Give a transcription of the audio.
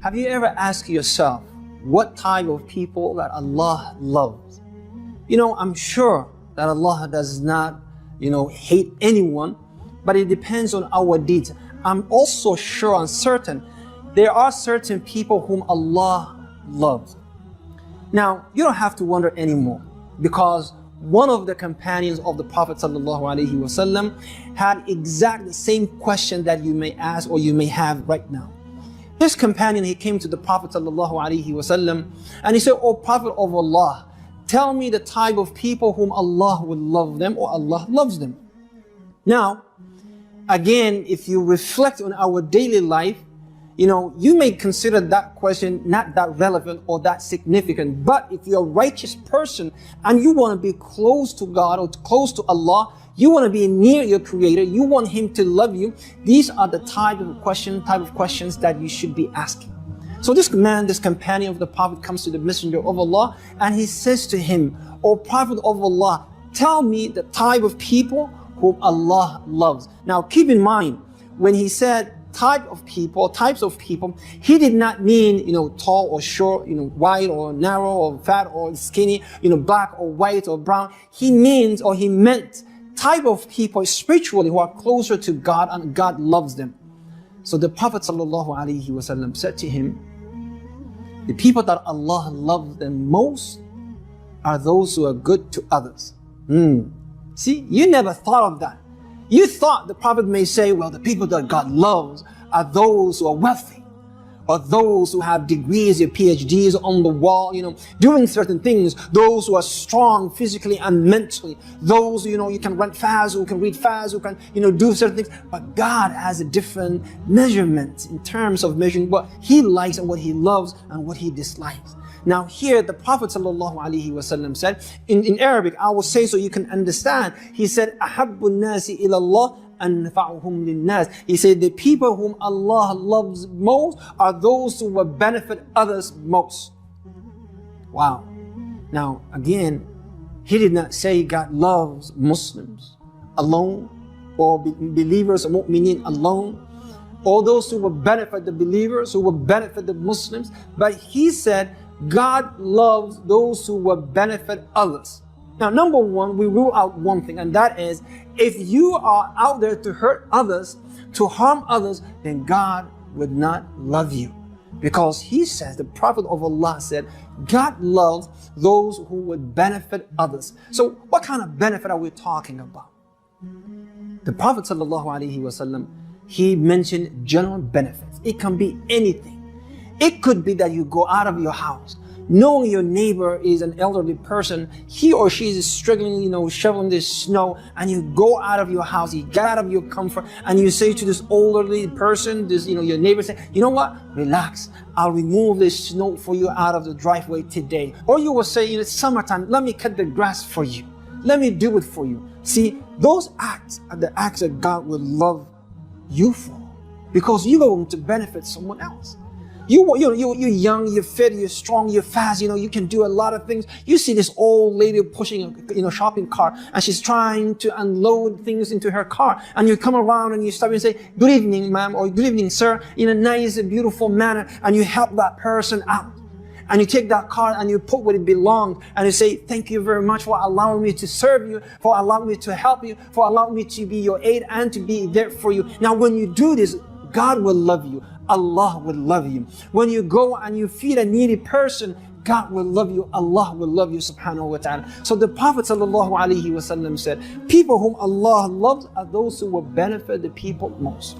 Have you ever asked yourself what type of people that Allah loves? I'm sure that Allah does not, hate anyone, but it depends on our deeds. I'm also sure and certain there are certain people whom Allah loves. Now, you don't have to wonder anymore, because one of the companions of the Prophet ﷺ had exactly the same question that you may ask or you may have right now. This companion, he came to the Prophet ﷺ and he said, "O Prophet of Allah, tell me the type of people whom Allah will love them or Allah loves them." Now, again, if you reflect on our daily life, you may consider that question not that relevant or that significant. But if you're a righteous person and you want to be close to God or close to Allah, you want to be near your Creator, you want Him to love you, these are the type of questions that you should be asking. So this companion of the Prophet comes to the Messenger of Allah and he says to him, "O Prophet of Allah, tell me the type of people whom Allah loves." Now keep in mind, when he said types of people, he did not mean, tall or short, wide or narrow or fat or skinny, black or white or brown. He meant type of people spiritually who are closer to God and God loves them. So the Prophet ﷺ said to him, the people that Allah loves them most are those who are good to others. See, you never thought of that. You thought the Prophet may say, well, the people that God loves are those who are wealthy, or those who have degrees or PhDs on the wall, doing certain things, those who are strong physically and mentally, those, you can run fast, who can read fast, who can, do certain things. But God has a different measurement in terms of measuring what He likes and what He loves and what He dislikes. Now here the Prophet ﷺ said, in Arabic, I will say so you can understand. He said, أَحَبُّ النَّاسِ إِلَى اللَّهِ أَنْفَعُهُمْ لِلنَّاسِ. He said, the people whom Allah loves most are those who will benefit others most. Wow. Now again, He did not say God loves Muslims alone, or believers or mu'mineen alone, or those who will benefit the believers, who will benefit the Muslims, but He said God loves those who will benefit others. Now, number one, we rule out one thing, and that is, if you are out there to hurt others, to harm others, then God would not love you. Because He says, the Prophet of Allah said, God loves those who would benefit others. So what kind of benefit are we talking about? The Prophet ﷺ, he mentioned general benefits. It can be anything. It could be that you go out of your house, knowing your neighbor is an elderly person, he or she is struggling, shoveling the snow, and you go out of your house, you get out of your comfort, and you say to this elderly person, your neighbor, say, "You know what? Relax. I'll remove this snow for you out of the driveway today." Or you will say, "It's summertime. Let me cut the grass for you. Let me do it for you." See, those acts are the acts that God will love you for, because you're going to benefit someone else. You're young, you're fit, you're strong, you're fast, you can do a lot of things. You see this old lady pushing a shopping cart, and she's trying to unload things into her car, and you come around and you stop and say, "Good evening, ma'am," or "Good evening, sir," in a nice, beautiful manner, and you help that person out. And you take that card and you put where it belongs, and you say, "Thank you very much for allowing me to serve you, for allowing me to help you, for allowing me to be your aid and to be there for you." Now when you do this, God will love you. Allah will love you. When you go and you feed a needy person, God will love you. Allah will love you, subhanahu wa ta'ala. So the Prophet ﷺ said, people whom Allah loves are those who will benefit the people most.